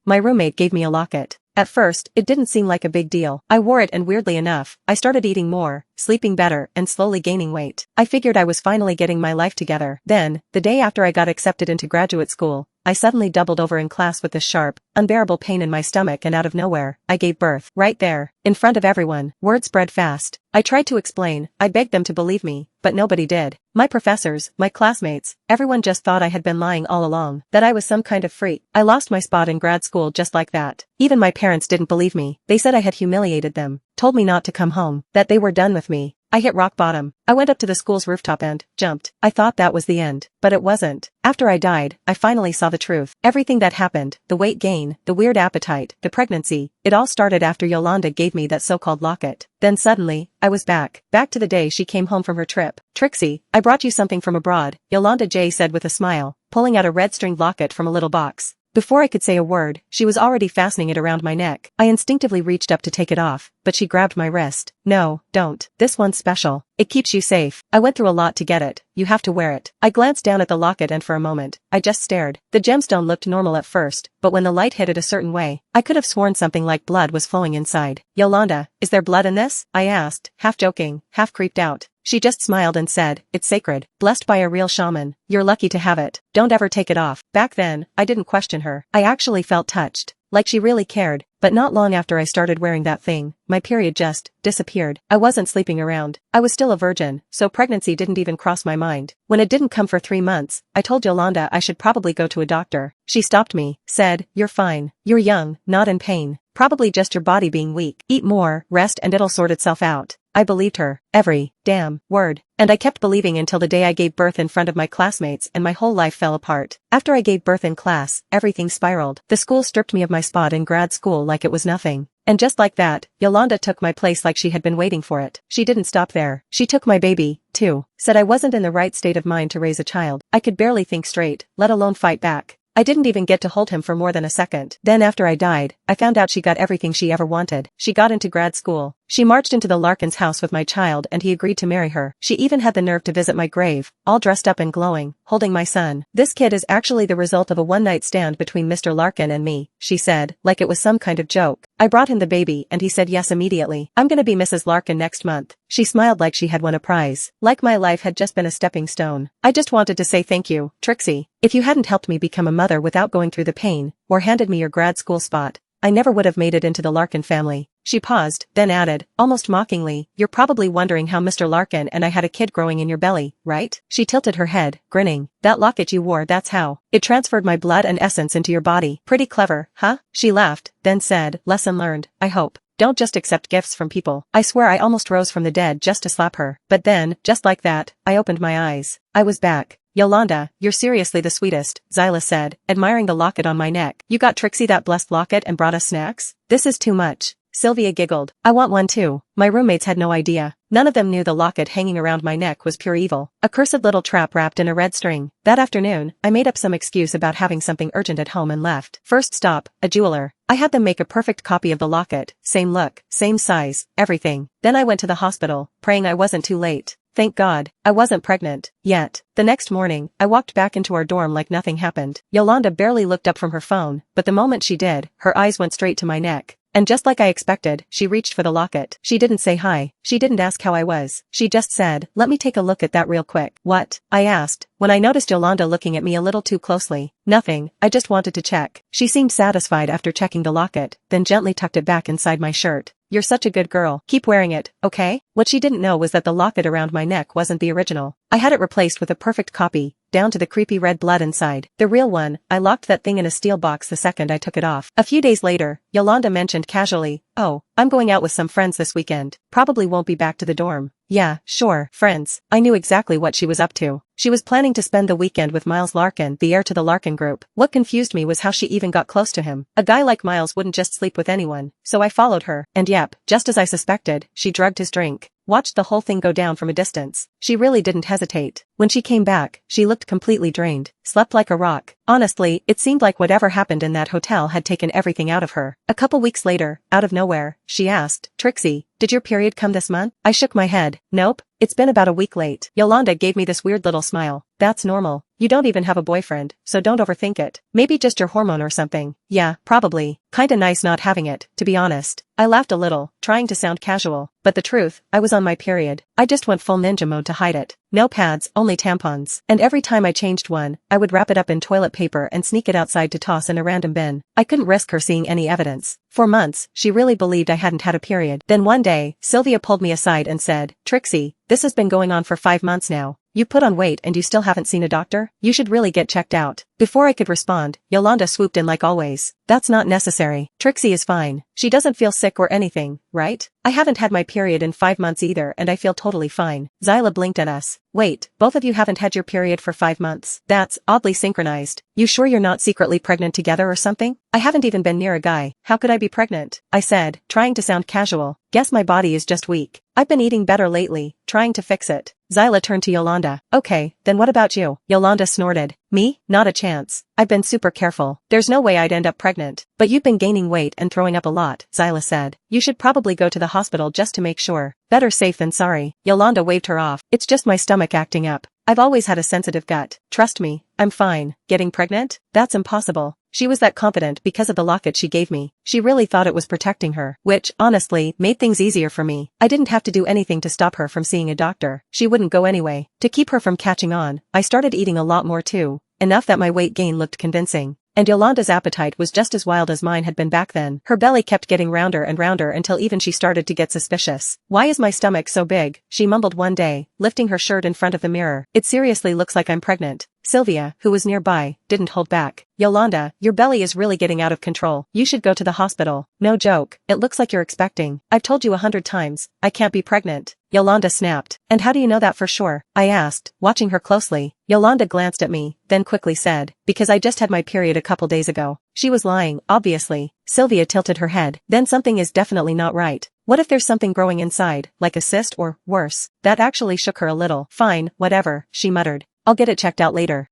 My roommate gave me a locket. At first, it didn't seem like a big deal. I wore it and weirdly enough, I started eating more, sleeping better, and slowly gaining weight. I figured I was finally getting my life together. Then, the day after I got accepted into graduate school, I suddenly doubled over in class with this sharp, unbearable pain in my stomach and out of nowhere, I gave birth. Right there, in front of everyone. Word spread fast. I tried to explain, I begged them to believe me, but nobody did. My professors, my classmates, everyone just thought I had been lying all along, that I was some kind of freak. I lost my spot in grad school just like that. Even my parents didn't believe me. They said I had humiliated them, told me not to come home, that they were done with me. I hit rock bottom. I went up to the school's rooftop and jumped. I thought that was the end, but it wasn't. After I died, I finally saw the truth. Everything that happened, the weight gain, the weird appetite, the pregnancy, it all started after Yolanda gave me that so-called locket. Then suddenly, I was back to the day she came home from her trip. "Trixie, I brought you something from abroad," Yolanda J said with a smile, pulling out a red-stringed locket from a little box. Before I could say a word, she was already fastening it around my neck. I instinctively reached up to take it off, but she grabbed my wrist. "No, don't. This one's special. It keeps you safe. I went through a lot to get it. You have to wear it." I glanced down at the locket and for a moment, I just stared. The gemstone looked normal at first, but when the light hit it a certain way, I could have sworn something like blood was flowing inside. "Yolanda, is there blood in this?" I asked, half joking, half creeped out. She just smiled and said, "It's sacred, blessed by a real shaman. You're lucky to have it. Don't ever take it off." Back then, I didn't question her. I actually felt touched, like she really cared. But not long after I started wearing that thing, my period just disappeared. I wasn't sleeping around. I was still a virgin, so pregnancy didn't even cross my mind. When it didn't come for 3 months, I told Yolanda I should probably go to a doctor. She stopped me, said, "You're fine. You're young, not in pain. Probably just your body being weak. Eat more, rest, and it'll sort itself out." I believed her. Every damn word. And I kept believing until the day I gave birth in front of my classmates and my whole life fell apart. After I gave birth in class, everything spiraled. The school stripped me of my spot in grad school like it was nothing. And just like that, Yolanda took my place like she had been waiting for it. She didn't stop there. She took my baby, too. Said I wasn't in the right state of mind to raise a child. I could barely think straight, let alone fight back. I didn't even get to hold him for more than a second. Then after I died, I found out she got everything she ever wanted. She got into grad school. She marched into the Larkin's house with my child and he agreed to marry her. She even had the nerve to visit my grave, all dressed up and glowing, holding my son. "This kid is actually the result of a one-night stand between Mr. Larkin and me," she said, like it was some kind of joke. I brought him the baby and he said yes immediately. "I'm gonna be Mrs. Larkin next month." She smiled like she had won a prize. Like my life had just been a stepping stone. "I just wanted to say thank you, Trixie. If you hadn't helped me become a mother without going through the pain, or handed me your grad school spot, I never would have made it into the Larkin family." She paused, then added, almost mockingly, "You're probably wondering how Mr. Larkin and I had a kid growing in your belly, right?" She tilted her head, grinning. "That locket you wore, that's how. It transferred my blood and essence into your body. Pretty clever, huh?" She laughed, then said, "Lesson learned, I hope. Don't just accept gifts from people." I swear I almost rose from the dead just to slap her. But then, just like that, I opened my eyes. I was back. "Yolanda, you're seriously the sweetest," Zyla said, admiring the locket on my neck. "You got Trixie that blessed locket and brought us snacks? This is too much." Sylvia giggled. "I want one too." My roommates had no idea. None of them knew the locket hanging around my neck was pure evil. A cursed little trap wrapped in a red string. That afternoon, I made up some excuse about having something urgent at home and left. First stop, a jeweler. I had them make a perfect copy of the locket, same look, same size, everything. Then I went to the hospital, praying I wasn't too late. Thank God, I wasn't pregnant, yet. The next morning, I walked back into our dorm like nothing happened. Yolanda barely looked up from her phone, but the moment she did, her eyes went straight to my neck. And just like I expected, she reached for the locket. She didn't say hi. She didn't ask how I was. She just said, "Let me take a look at that real quick." "What?" I asked, when I noticed Yolanda looking at me a little too closely. "Nothing, I just wanted to check." She seemed satisfied after checking the locket, then gently tucked it back inside my shirt. "You're such a good girl. Keep wearing it, okay?" What she didn't know was that the locket around my neck wasn't the original. I had it replaced with a perfect copy, down to the creepy red blood inside. The real one, I locked that thing in a steel box the second I took it off. A few days later, Yolanda mentioned casually, "Oh, I'm going out with some friends this weekend. Probably won't be back to the dorm." Yeah, sure, friends. I knew exactly what she was up to. She was planning to spend the weekend with Miles Larkin, the heir to the Larkin Group. What confused me was how she even got close to him. A guy like Miles wouldn't just sleep with anyone, so I followed her. And yep, just as I suspected, she drugged his drink. Watched the whole thing go down from a distance. She really didn't hesitate. When she came back, she looked completely drained, slept like a rock. Honestly, it seemed like whatever happened in that hotel had taken everything out of her. A couple weeks later, out of nowhere, she asked, "Trixie, Did your period come this month? I shook my head. Nope. It's been about a week late. Yolanda gave me this weird little smile. That's normal. You don't even have a boyfriend, so don't overthink it. Maybe just your hormone or something. Yeah, probably. Kinda nice not having it, to be honest. I laughed a little, trying to sound casual. But the truth, I was on my period. I just went full ninja mode to hide it. No pads, only tampons. And every time I changed one, I would wrap it up in toilet paper and sneak it outside to toss in a random bin. I couldn't risk her seeing any evidence. For months, she really believed I hadn't had a period. Then one day, Sylvia pulled me aside and said, "Trixie, this has been going on for 5 months now. You put on weight and you still haven't seen a doctor? You should really get checked out." Before I could respond, Yolanda swooped in like always. "That's not necessary. Trixie is fine. She doesn't feel sick or anything, right? I haven't had my period in 5 months either and I feel totally fine." Zyla blinked at us. "Wait, both of you haven't had your period for 5 months? That's oddly synchronized. You sure you're not secretly pregnant together or something? I haven't even been near a guy. How could I be pregnant?" I said, trying to sound casual. "Guess my body is just weak. I've been eating better lately, trying to fix it." Zyla turned to Yolanda. "Okay, then what about you?" Yolanda snorted. "Me? Not a chance. I've been super careful. There's no way I'd end up pregnant." "But you've been gaining weight and throwing up a lot," Zyla said. "You should probably go to the hospital just to make sure. Better safe than sorry." Yolanda waved her off. "It's just my stomach acting up. I've always had a sensitive gut. Trust me, I'm fine. Getting pregnant? That's impossible." She was that confident because of the locket she gave me. She really thought it was protecting her, which, honestly, made things easier for me. I didn't have to do anything to stop her from seeing a doctor. She wouldn't go anyway. To keep her from catching on, I started eating a lot more too. Enough that my weight gain looked convincing. And Yolanda's appetite was just as wild as mine had been back then. Her belly kept getting rounder and rounder until even she started to get suspicious. "Why is my stomach so big?" she mumbled one day, lifting her shirt in front of the mirror. "It seriously looks like I'm pregnant." Sylvia, who was nearby, didn't hold back. "Yolanda, your belly is really getting out of control. You should go to the hospital." "No joke. It looks like you're expecting. I've told you 100 times, I can't be pregnant." Yolanda snapped. "And how do you know that for sure?" I asked, watching her closely. Yolanda glanced at me, then quickly said, "Because I just had my period a couple days ago." She was lying, obviously. Sylvia tilted her head. "Then something is definitely not right. What if there's something growing inside, like a cyst or, worse?" That actually shook her a little. "Fine, whatever," she muttered. "I'll get it checked out later."